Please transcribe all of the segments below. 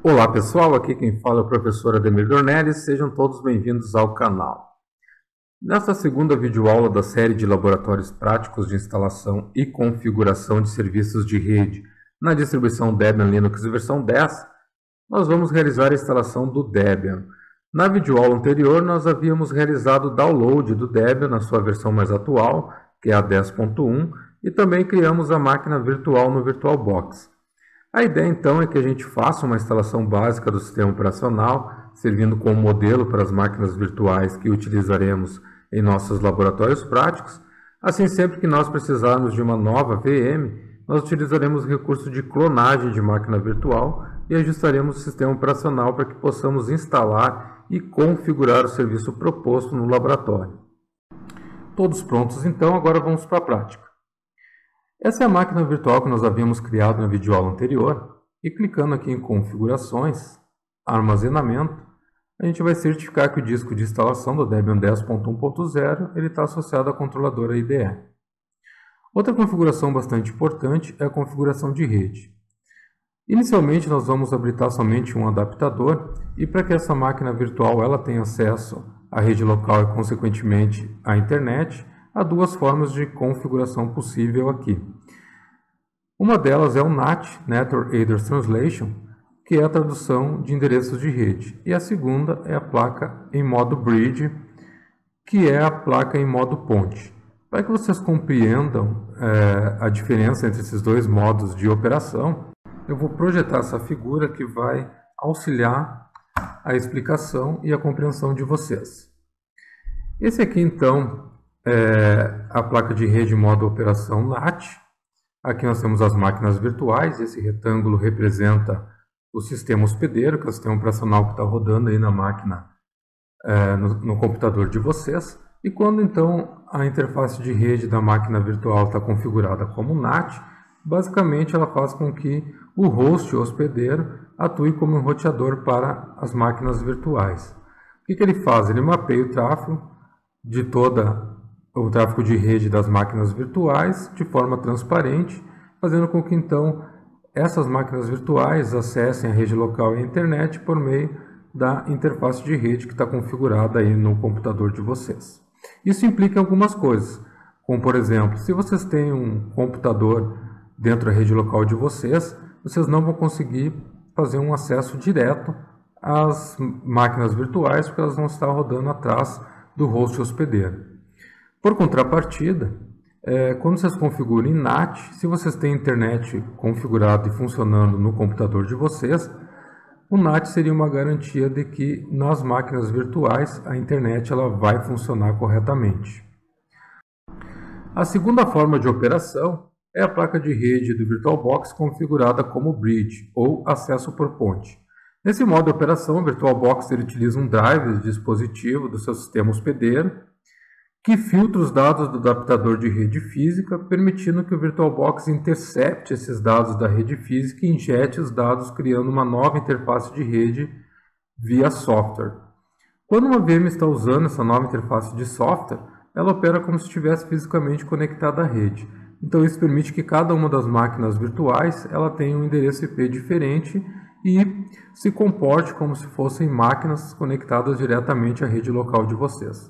Olá pessoal, aqui quem fala é o professor Ademir Dornelles, sejam todos bem-vindos ao canal. Nesta segunda videoaula da série de laboratórios práticos de instalação e configuração de serviços de rede na distribuição Debian Linux versão 10, nós vamos realizar a instalação do Debian. Na videoaula anterior, nós havíamos realizado o download do Debian na sua versão mais atual, que é a 10.1, e também criamos a máquina virtual no VirtualBox. A ideia então é que a gente faça uma instalação básica do sistema operacional, servindo como modelo para as máquinas virtuais que utilizaremos em nossos laboratórios práticos. Assim, sempre que nós precisarmos de uma nova VM, nós utilizaremos o recurso de clonagem de máquina virtual e ajustaremos o sistema operacional para que possamos instalar e configurar o serviço proposto no laboratório. Todos prontos então, agora vamos para a prática. Essa é a máquina virtual que nós havíamos criado na videoaula anterior, e clicando aqui em Configurações, Armazenamento, a gente vai certificar que o disco de instalação do Debian 10.1.0 está associado à controladora IDE. Outra configuração bastante importante é a configuração de rede. Inicialmente nós vamos habilitar somente um adaptador, e para que essa máquina virtual ela tenha acesso à rede local e consequentemente à internet, há duas formas de configuração possível aqui. Uma delas é o NAT, Network Address Translation, que é a tradução de endereços de rede. E a segunda é a placa em modo Bridge, que é a placa em modo ponte. Para que vocês compreendam a diferença entre esses dois modos de operação, eu vou projetar essa figura que vai auxiliar a explicação e a compreensão de vocês. Esse aqui então a placa de rede modo operação NAT. Aqui nós temos as máquinas virtuais. Esse retângulo representa o sistema hospedeiro, que é o sistema operacional que está rodando aí na máquina, no computador de vocês. E quando então a interface de rede da máquina virtual está configurada como NAT, basicamente ela faz com que o host hospedeiro atue como um roteador para as máquinas virtuais. O que ele faz? Ele mapeia o tráfego de o tráfego de rede das máquinas virtuais de forma transparente, fazendo com que então essas máquinas virtuais acessem a rede local e a internet por meio da interface de rede que está configurada aí no computador de vocês. Isso implica algumas coisas, como por exemplo, se vocês têm um computador dentro da rede local de vocês, vocês não vão conseguir fazer um acesso direto às máquinas virtuais, porque elas vão estar rodando atrás do host hospedeiro. Por contrapartida, quando vocês configuram em NAT, se vocês têm internet configurado e funcionando no computador de vocês, o NAT seria uma garantia de que nas máquinas virtuais a internet ela vai funcionar corretamente. A segunda forma de operação é a placa de rede do VirtualBox configurada como Bridge, ou acesso por ponte. Nesse modo de operação, o VirtualBox utiliza um driver de dispositivo do seu sistema hospedeiro, que filtra os dados do adaptador de rede física, permitindo que o VirtualBox intercepte esses dados da rede física e injete os dados, criando uma nova interface de rede via software. Quando uma VM está usando essa nova interface de software, ela opera como se estivesse fisicamente conectada à rede. Então isso permite que cada uma das máquinas virtuais ela tenha um endereço IP diferente e se comporte como se fossem máquinas conectadas diretamente à rede local de vocês.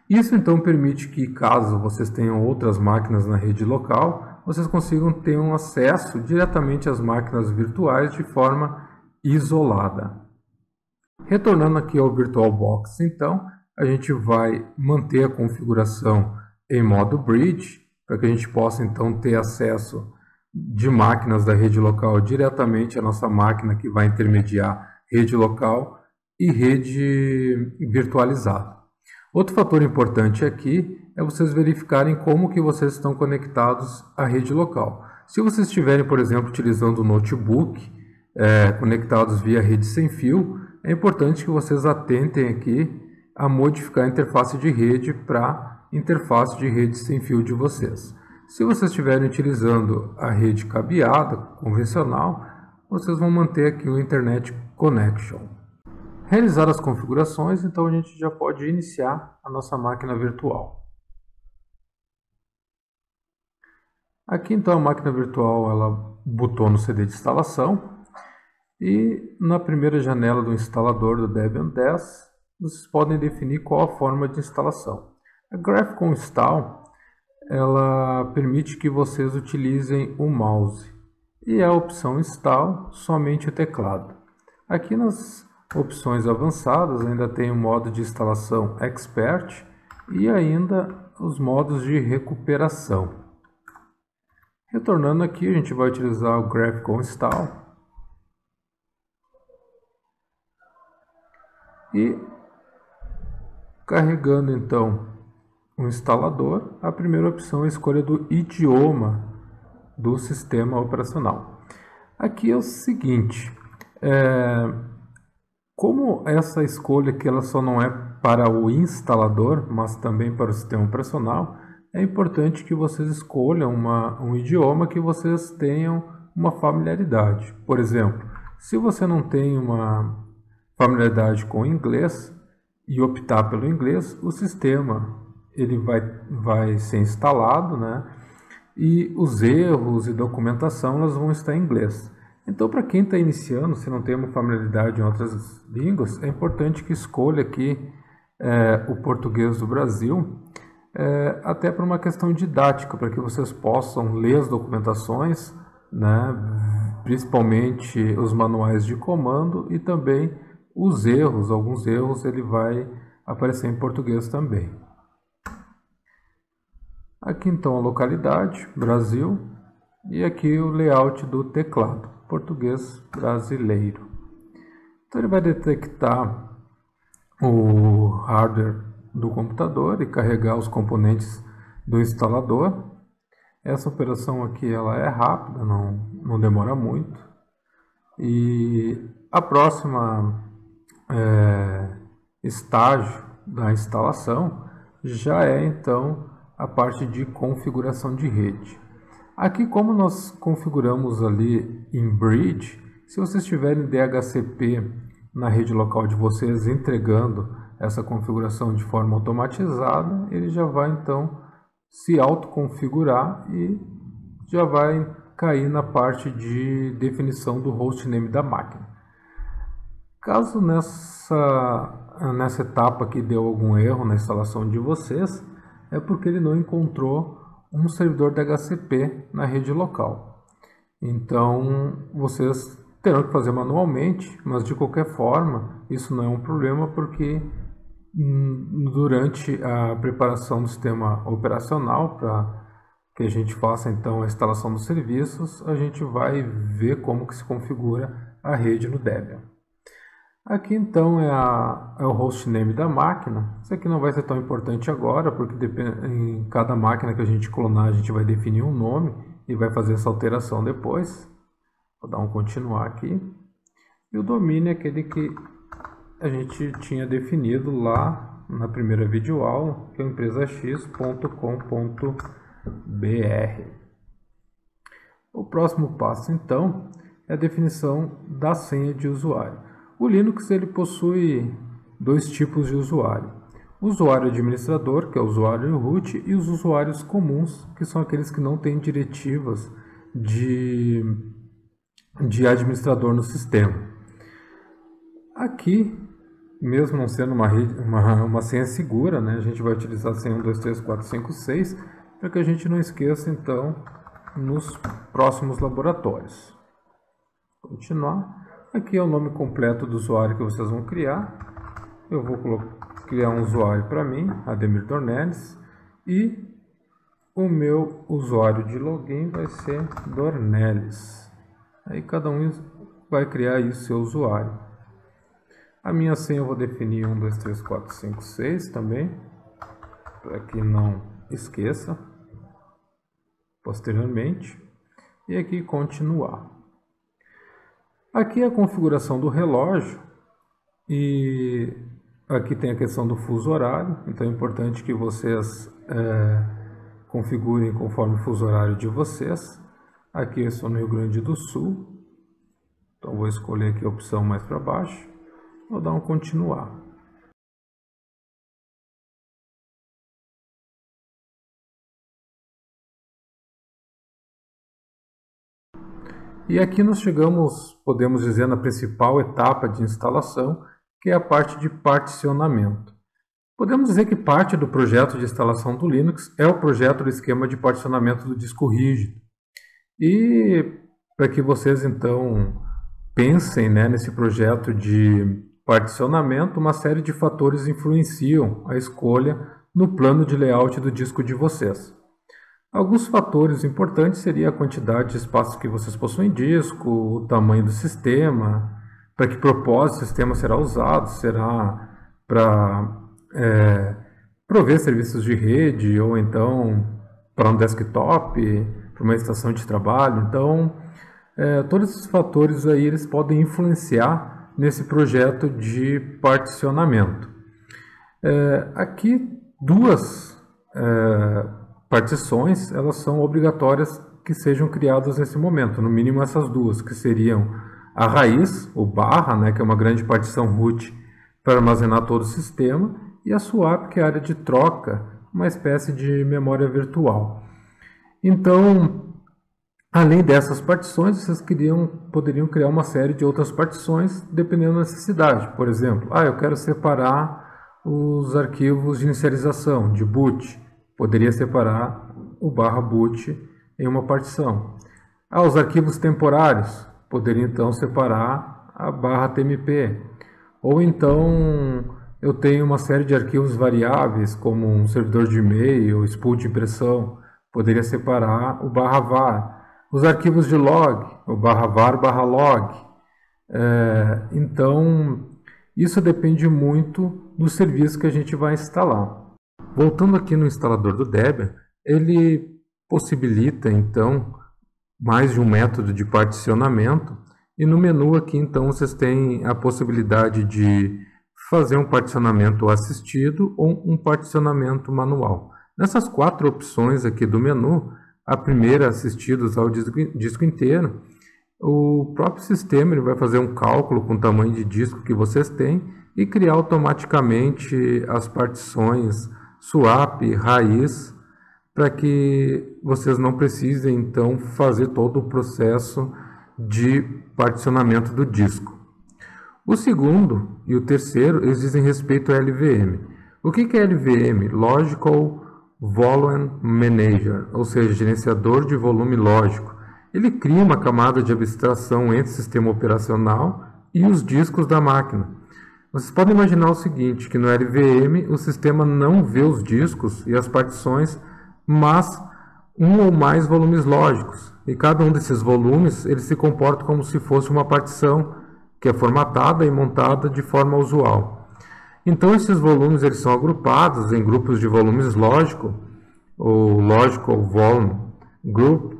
Isso então permite que, caso vocês tenham outras máquinas na rede local, vocês consigam ter um acesso diretamente às máquinas virtuais de forma isolada. Retornando aqui ao VirtualBox, então, a gente vai manter a configuração em modo Bridge, para que a gente possa então ter acesso de máquinas da rede local diretamente à nossa máquina que vai intermediar rede local e rede virtualizada. Outro fator importante aqui é vocês verificarem como que vocês estão conectados à rede local. Se vocês estiverem, por exemplo, utilizando o notebook, conectados via rede sem fio, é importante que vocês atentem aqui a modificar a interface de rede para a interface de rede sem fio de vocês. Se vocês estiverem utilizando a rede cabeada, convencional, vocês vão manter aqui o Internet Connection. Realizar as configurações, então a gente já pode iniciar a nossa máquina virtual. Aqui então a máquina virtual ela botou no CD de instalação E na primeira janela do instalador do Debian 10, vocês podem definir qual a forma de instalação. A Graphical Install, ela permite que vocês utilizem o mouse e a opção Install somente o teclado. Aqui nas opções avançadas ainda tem o modo de instalação Expert e ainda os modos de recuperação. Retornando aqui, a gente vai utilizar o Graphical Install e carregando então o instalador, a primeira opção é a escolha do idioma do sistema operacional. Aqui é o seguinte, como essa escolha aqui ela só não é para o instalador, mas também para o sistema operacional, é importante que vocês escolham um idioma que vocês tenham uma familiaridade. Por exemplo, se você não tem uma familiaridade com o inglês e optar pelo inglês, o sistema ele vai ser instalado, né? E os erros e documentação elas vão estar em inglês. Então, para quem está iniciando, se não tem uma familiaridade em outras línguas, é importante que escolha aqui o português do Brasil, até por uma questão didática, para que vocês possam ler as documentações, né, principalmente os manuais de comando e também os erros, alguns erros ele vai aparecer em português também. Aqui então a localidade, Brasil, e aqui o layout do teclado, português brasileiro. Então ele vai detectar o hardware do computador e carregar os componentes do instalador. Essa operação aqui ela é rápida, não demora muito. E a próxima estágio da instalação já é então a parte de configuração de rede. Aqui, como nós configuramos ali em Bridge, se vocês tiverem DHCP na rede local de vocês entregando essa configuração de forma automatizada, ele já vai então se autoconfigurar e já vai cair na parte de definição do hostname da máquina. Caso nessa etapa aqui deu algum erro na instalação de vocês, é porque ele não encontrou um servidor DHCP na rede local. Então, vocês terão que fazer manualmente, mas de qualquer forma, isso não é um problema porque durante a preparação do sistema operacional para que a gente faça então a instalação dos serviços, a gente vai ver como que se configura a rede no Debian. Aqui então é o hostname da máquina. Isso aqui não vai ser tão importante agora, porque em cada máquina que a gente clonar, a gente vai definir um nome e vai fazer essa alteração depois. Vou dar um continuar aqui. E o domínio é aquele que a gente tinha definido lá na primeira videoaula, que é empresax.com.br. O próximo passo então é a definição da senha de usuário. O Linux ele possui dois tipos de usuário. O usuário administrador, que é o usuário root, e os usuários comuns, que são aqueles que não têm diretivas de administrador no sistema. Aqui, mesmo não sendo uma senha segura, né, a gente vai utilizar a senha 1, 2, 3, 4, 5, 6, para que a gente não esqueça então nos próximos laboratórios. Continuar. Aqui é o nome completo do usuário que vocês vão criar. Eu vou criar um usuário para mim, Ademir Dornelles, e o meu usuário de login vai ser Dornelles. Aí cada um vai criar aí o seu usuário. A minha senha eu vou definir 1, 2, 3, 4, 5, 6 também, para que não esqueça posteriormente. E aqui continuar. Aqui é a configuração do relógio e aqui tem a questão do fuso horário, então é importante que vocês configurem conforme o fuso horário de vocês. Aqui eu estou no Rio Grande do Sul, então vou escolher aqui a opção mais para baixo, vou dar um continuar. E aqui nós chegamos, podemos dizer, na principal etapa de instalação, que é a parte de particionamento. Podemos dizer que parte do projeto de instalação do Linux é o projeto do esquema de particionamento do disco rígido. E para que vocês então pensem, né, nesse projeto de particionamento, uma série de fatores influenciam a escolha no plano de layout do disco de vocês. Alguns fatores importantes seriam a quantidade de espaço que vocês possuem em disco, o tamanho do sistema, para que propósito o sistema será usado, será para prover serviços de rede ou então para um desktop, para uma estação de trabalho. Então, todos esses fatores aí eles podem influenciar nesse projeto de particionamento. Aqui duas partições elas são obrigatórias que sejam criadas nesse momento, no mínimo essas duas, que seriam a raiz, o barra, né, que é uma grande partição root para armazenar todo o sistema, e a swap, que é a área de troca, uma espécie de memória virtual. Então, além dessas partições, vocês poderiam criar uma série de outras partições, dependendo da necessidade. Por exemplo, eu quero separar os arquivos de inicialização, de boot. Poderia separar o barra boot em uma partição. Os arquivos temporários, poderia então separar a barra tmp. Ou então eu tenho uma série de arquivos variáveis, como um servidor de e-mail, spool de impressão, poderia separar o barra var. Os arquivos de log, o barra var barra log. Então, isso depende muito do serviço que a gente vai instalar. Voltando aqui no instalador do Debian, ele possibilita então mais de um método de particionamento, e no menu aqui então vocês têm a possibilidade de fazer um particionamento assistido ou um particionamento manual. Nessas quatro opções aqui do menu, a primeira, assistidos ao disco inteiro, o próprio sistema ele vai fazer um cálculo com o tamanho de disco que vocês têm e criar automaticamente as partições swap, raiz, para que vocês não precisem então fazer todo o processo de particionamento do disco. O segundo e o terceiro eles dizem respeito à LVM. O que é LVM? Logical Volume Manager, ou seja, gerenciador de volume lógico. Ele cria uma camada de abstração entre o sistema operacional e os discos da máquina. Vocês podem imaginar o seguinte, que no LVM o sistema não vê os discos e as partições, mas um ou mais volumes lógicos. E cada um desses volumes ele se comporta como se fosse uma partição que é formatada e montada de forma usual. Então esses volumes eles são agrupados em grupos de volumes lógico, ou Logical Volume Group,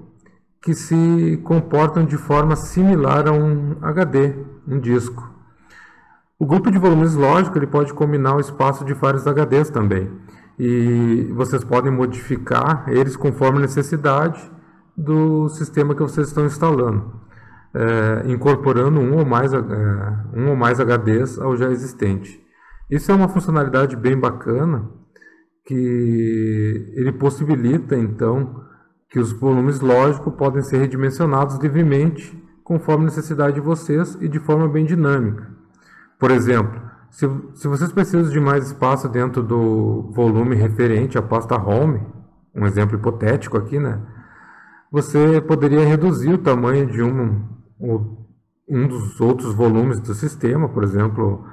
que se comportam de forma similar a um HD, um disco. O grupo de volumes lógico ele pode combinar o espaço de vários HDs também. E vocês podem modificar eles conforme a necessidade do sistema que vocês estão instalando, incorporando um ou mais HDs ao já existente. Isso é uma funcionalidade bem bacana, que ele possibilita então que os volumes lógicos podem ser redimensionados livremente conforme a necessidade de vocês e de forma bem dinâmica. Por exemplo, se vocês precisam de mais espaço dentro do volume referente à pasta home, um exemplo hipotético aqui, né? Você poderia reduzir o tamanho de um dos outros volumes do sistema, por exemplo,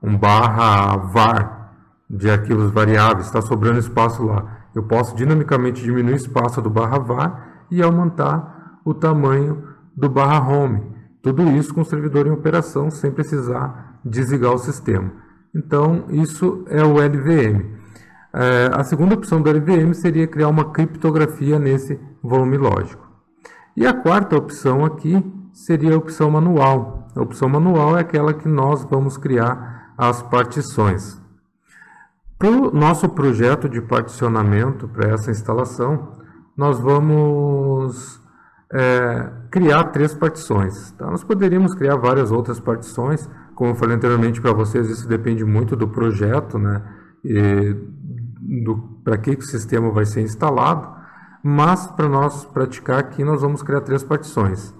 um barra var de arquivos variáveis, está sobrando espaço lá. Eu posso dinamicamente diminuir o espaço do barra var e aumentar o tamanho do barra home. Tudo isso com o servidor em operação, sem precisar desligar o sistema. Então, isso é o LVM. A segunda opção do LVM seria criar uma criptografia nesse volume lógico. E a quarta opção aqui seria a opção manual. A opção manual é aquela que nós vamos criar as partições. Para o nosso projeto de particionamento, para essa instalação, nós vamos criar 3 partições. Tá? Nós poderíamos criar várias outras partições, como eu falei anteriormente para vocês, isso depende muito do projeto, né? Para que o sistema vai ser instalado, mas para nós praticar aqui, nós vamos criar 3 partições.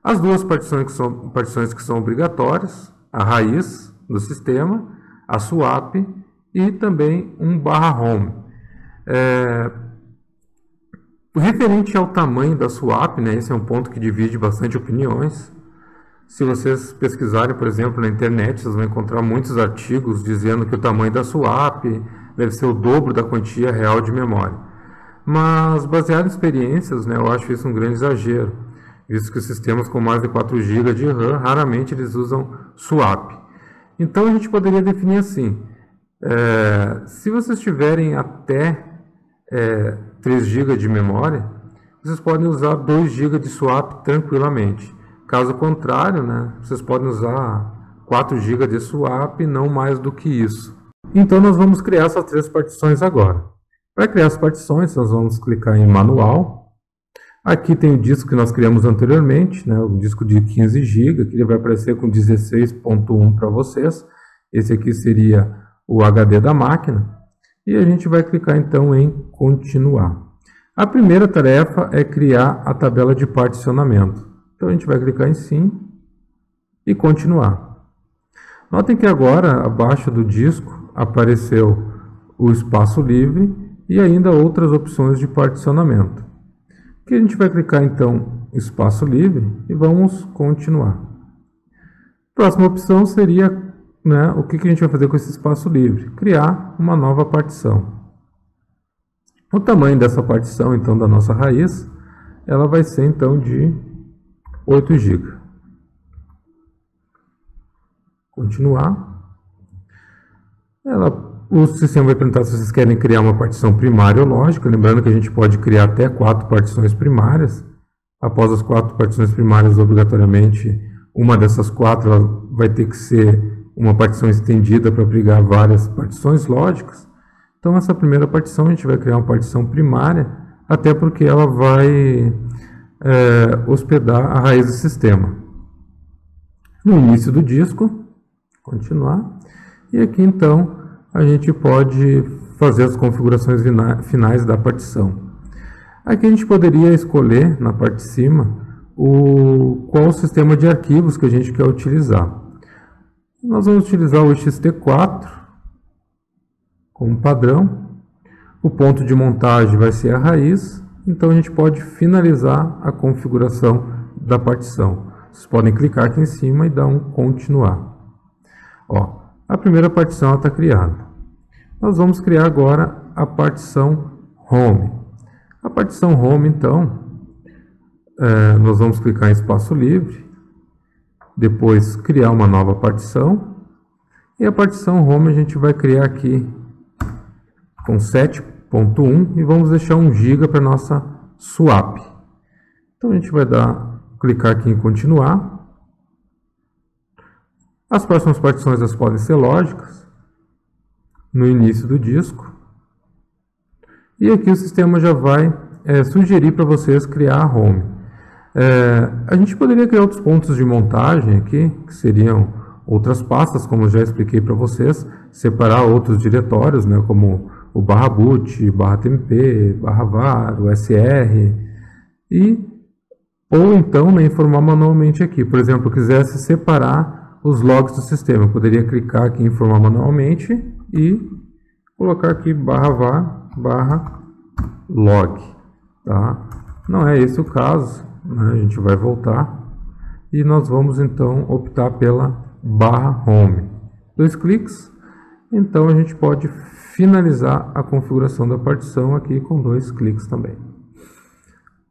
As 2 partições que são obrigatórias, a raiz do sistema, a swap e também um /home. Referente ao tamanho da swap, né, esse é um ponto que divide bastante opiniões. Se vocês pesquisarem, por exemplo, na internet, vocês vão encontrar muitos artigos dizendo que o tamanho da swap deve ser o dobro da quantia real de memória. Mas, baseado em experiências, né, eu acho isso um grande exagero, visto que os sistemas com mais de 4 GB de RAM, raramente eles usam swap. Então, a gente poderia definir assim, se vocês tiverem até 3 GB de memória, vocês podem usar 2 GB de swap tranquilamente. Caso contrário, né, vocês podem usar 4 GB de swap e não mais do que isso. Então, nós vamos criar essas 3 partições agora. Para criar as partições, nós vamos clicar em Manual. Aqui tem o disco que nós criamos anteriormente, né, o disco de 15 GB, que ele vai aparecer com 16.1 para vocês. Esse aqui seria o HD da máquina. E a gente vai clicar então em Continuar. A primeira tarefa é criar a tabela de particionamento. Então a gente vai clicar em Sim e Continuar. Notem que agora, abaixo do disco, apareceu o espaço livre e ainda outras opções de particionamento. Aqui a gente vai clicar então em espaço livre e vamos continuar. Próxima opção seria, né, o que a gente vai fazer com esse espaço livre? Criar uma nova partição. O tamanho dessa partição, então, da nossa raiz, ela vai ser então de 8 GB. Continuar. O sistema vai perguntar se vocês querem criar uma partição primária ou lógica, lembrando que a gente pode criar até 4 partições primárias. Após as 4 partições primárias, obrigatoriamente, uma dessas 4 ela vai ter que ser uma partição estendida para abrigar várias partições lógicas. Então, essa primeira partição, a gente vai criar uma partição primária, até porque ela vai hospedar a raiz do sistema. No início do disco, continuar, e aqui, então, a gente pode fazer as configurações finais da partição. Aqui a gente poderia escolher, na parte de cima, qual o sistema de arquivos que a gente quer utilizar. Nós vamos utilizar o ext4 como padrão. O ponto de montagem vai ser a raiz. Então a gente pode finalizar a configuração da partição. Vocês podem clicar aqui em cima e dar um continuar. A primeira partição está criada. Nós vamos criar agora a partição Home. A partição Home, então, nós vamos clicar em espaço livre, depois criar uma nova partição, e a partição Home a gente vai criar aqui com 7.1 e vamos deixar 1 GB para nossa swap. Então a gente vai clicar aqui em continuar. As próximas partições elas podem ser lógicas, no início do disco. E aqui o sistema já vai sugerir para vocês criar a home. A gente poderia criar outros pontos de montagem aqui, que seriam outras pastas, como eu já expliquei para vocês, separar outros diretórios, né, como o /boot, /tmp, /var, o sr, ou então, né, informar manualmente aqui. Por exemplo, eu quisesse separar os logs do sistema, eu poderia clicar aqui em informar manualmente e colocar aqui /var, /log, tá? Não é esse o caso, né? A gente vai voltar e nós vamos então optar pela /home. 2 cliques, então a gente pode finalizar a configuração da partição aqui com 2 cliques também.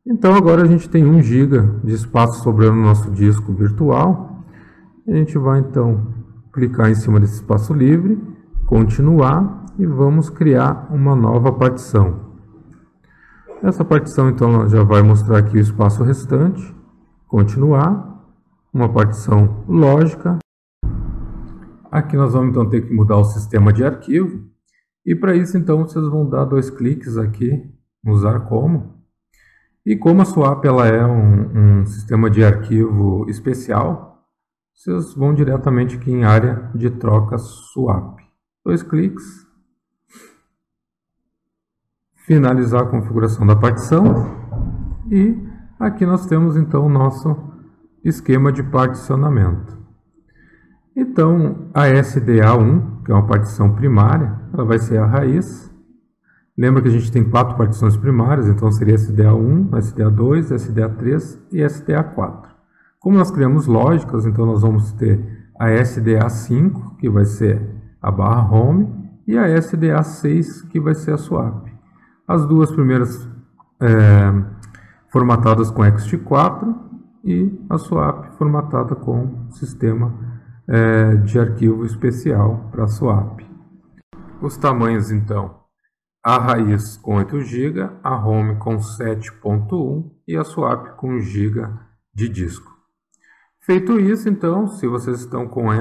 Então agora a gente tem 1 GB de espaço sobrando no nosso disco virtual. A gente vai então clicar em cima desse espaço livre, continuar e vamos criar uma nova partição. Essa partição então já vai mostrar aqui o espaço restante, continuar, uma partição lógica. Aqui nós vamos então ter que mudar o sistema de arquivo e para isso então vocês vão dar 2 cliques aqui, usar como. E como a swap ela é um sistema de arquivo especial, vocês vão diretamente aqui em área de troca swap. 2 cliques. finalizar a configuração da partição e aqui nós temos então o nosso esquema de particionamento. Então a SDA1, que é uma partição primária, ela vai ser a raiz. Lembra que a gente tem 4 partições primárias, então seria SDA1, SDA2, SDA3 e SDA4. Como nós criamos lógicas, então nós vamos ter a SDA5, que vai ser a barra home, e a SDA6, que vai ser a swap. As duas primeiras formatadas com ext4 e a swap formatada com sistema de arquivo especial para swap. Os tamanhos então: a raiz com 8 GB, a home com 7.1 e a swap com 1 GB de disco. Feito isso, então, se vocês estão com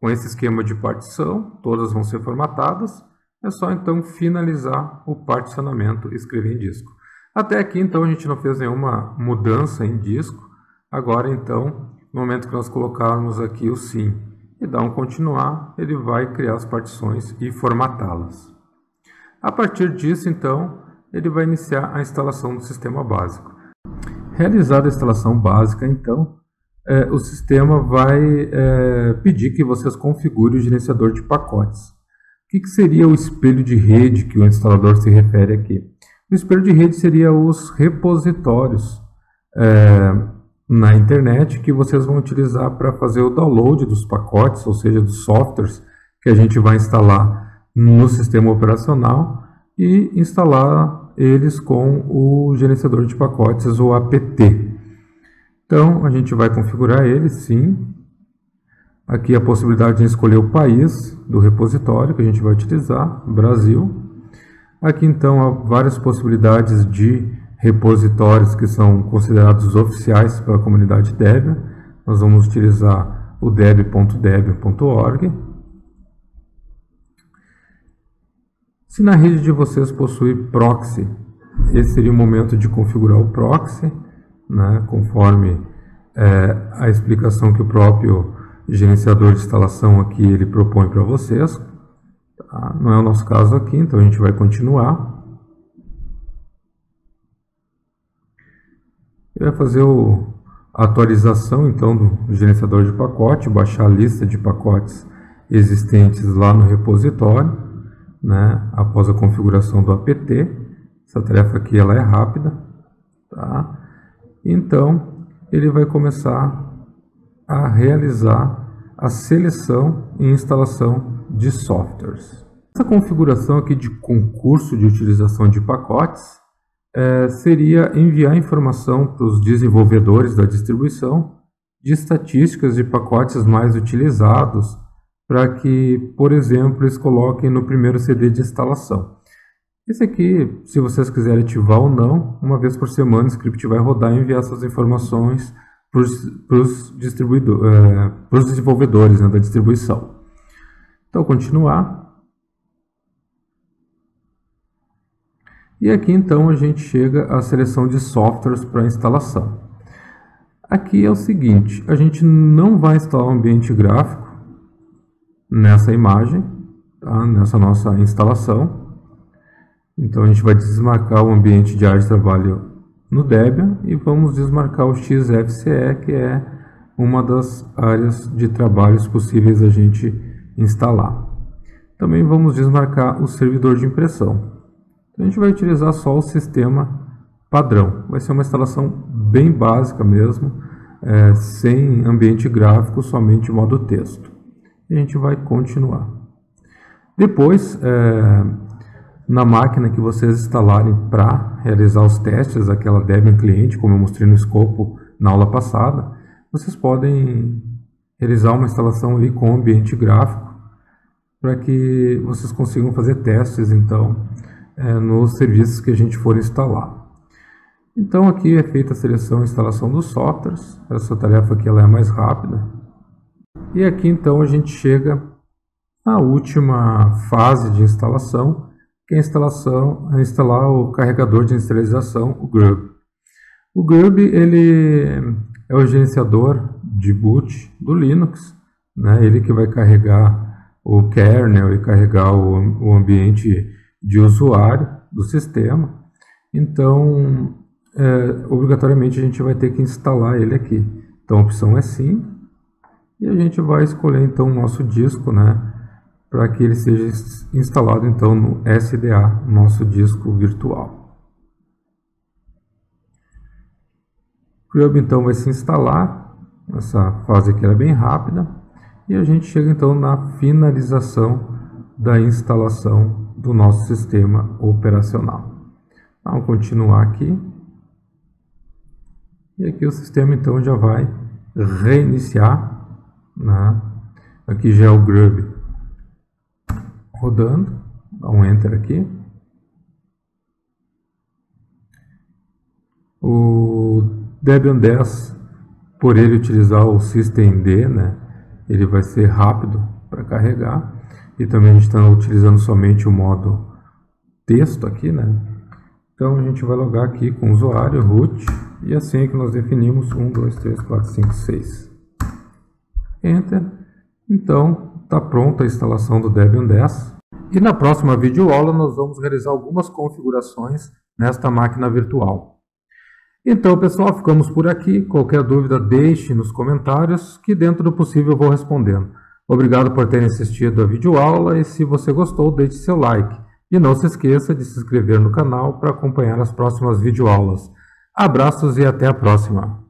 esse esquema de partição, todas vão ser formatadas, é só então finalizar o particionamento e escrever em disco. Até aqui, então, a gente não fez nenhuma mudança em disco. Agora, então, no momento que nós colocarmos aqui o sim e dar um continuar, ele vai criar as partições e formatá-las. A partir disso, então, ele vai iniciar a instalação do sistema básico. Realizada a instalação básica, então, o sistema vai pedir que vocês configurem o gerenciador de pacotes. O que seria o espelho de rede que o instalador se refere aqui? O espelho de rede seria os repositórios na internet que vocês vão utilizar para fazer o download dos pacotes, ou seja, dos softwares que a gente vai instalar no sistema operacional e instalar eles com o gerenciador de pacotes, o apt. Então, a gente vai configurar ele, sim. Aqui a possibilidade de escolher o país do repositório que a gente vai utilizar, Brasil. Aqui, então, há várias possibilidades de repositórios que são considerados oficiais pela comunidade Debian. Nós vamos utilizar o deb.debian.org. Se na rede de vocês possui proxy, esse seria o momento de configurar o proxy, né, conforme a explicação que o próprio gerenciador de instalação aqui ele propõe para vocês. Tá? Não é o nosso caso aqui, então a gente vai continuar. Ele vai fazer a atualização então do gerenciador de pacote, baixar a lista de pacotes existentes lá no repositório, né, após a configuração do apt. Essa tarefa aqui ela é rápida, tá? Então, ele vai começar a realizar a seleção e instalação de softwares. Essa configuração aqui de concurso de utilização de pacotes seria enviar informação para os desenvolvedores da distribuição de estatísticas de pacotes mais utilizados para que, por exemplo, eles coloquem no primeiro CD de instalação. Esse aqui, se vocês quiserem ativar ou não, uma vez por semana o script vai rodar e enviar essas informações para os desenvolvedores, né, da distribuição. Então, continuar. E aqui, então, a gente chega à seleção de softwares para instalação. Aqui é o seguinte, a gente não vai instalar um ambiente gráfico nessa imagem, tá, nessa nossa instalação. Então, a gente vai desmarcar o ambiente de área de trabalho no Debian e vamos desmarcar o XFCE, que é uma das áreas de trabalhos possíveis a gente instalar. Também vamos desmarcar o servidor de impressão. Então, a gente vai utilizar só o sistema padrão. Vai ser uma instalação bem básica mesmo, sem ambiente gráfico, somente modo texto. E a gente vai continuar. Depois, na máquina que vocês instalarem para realizar os testes, aquela Debian cliente, como eu mostrei no escopo na aula passada, vocês podem realizar uma instalação ali com ambiente gráfico para que vocês consigam fazer testes, então, nos serviços que a gente for instalar. Então, aqui é feita a seleção e instalação dos softwares. Essa tarefa aqui ela é mais rápida. E aqui, então, a gente chega à última fase de instalação, que é instalar o carregador de inicialização, o Grub. O Grub ele é o gerenciador de boot do Linux, né? Ele que vai carregar o kernel e carregar o ambiente de usuário do sistema. Então, obrigatoriamente a gente vai ter que instalar ele aqui. Então a opção é sim, e a gente vai escolher então o nosso disco, né, para que ele seja instalado então no SDA, nosso disco virtual. O Grub então vai se instalar, essa fase aqui era bem rápida, e a gente chega então na finalização da instalação do nosso sistema operacional. Vamos continuar aqui. E aqui o sistema então já vai reiniciar, né? Aqui já é o Grub rodando, dá um Enter aqui. O Debian 10, por ele utilizar o systemd, né? Ele vai ser rápido para carregar. E também a gente está utilizando somente o modo texto aqui, né? Então a gente vai logar aqui com o usuário, root, e assim é que nós definimos 1, 2, 3, 4, 5, 6. Enter. Então está pronta a instalação do Debian 10. E na próxima videoaula nós vamos realizar algumas configurações nesta máquina virtual. Então pessoal, ficamos por aqui. Qualquer dúvida deixe nos comentários que dentro do possível eu vou respondendo. Obrigado por terem assistido a videoaula e se você gostou deixe seu like. E não se esqueça de se inscrever no canal para acompanhar as próximas videoaulas. Abraços e até a próxima!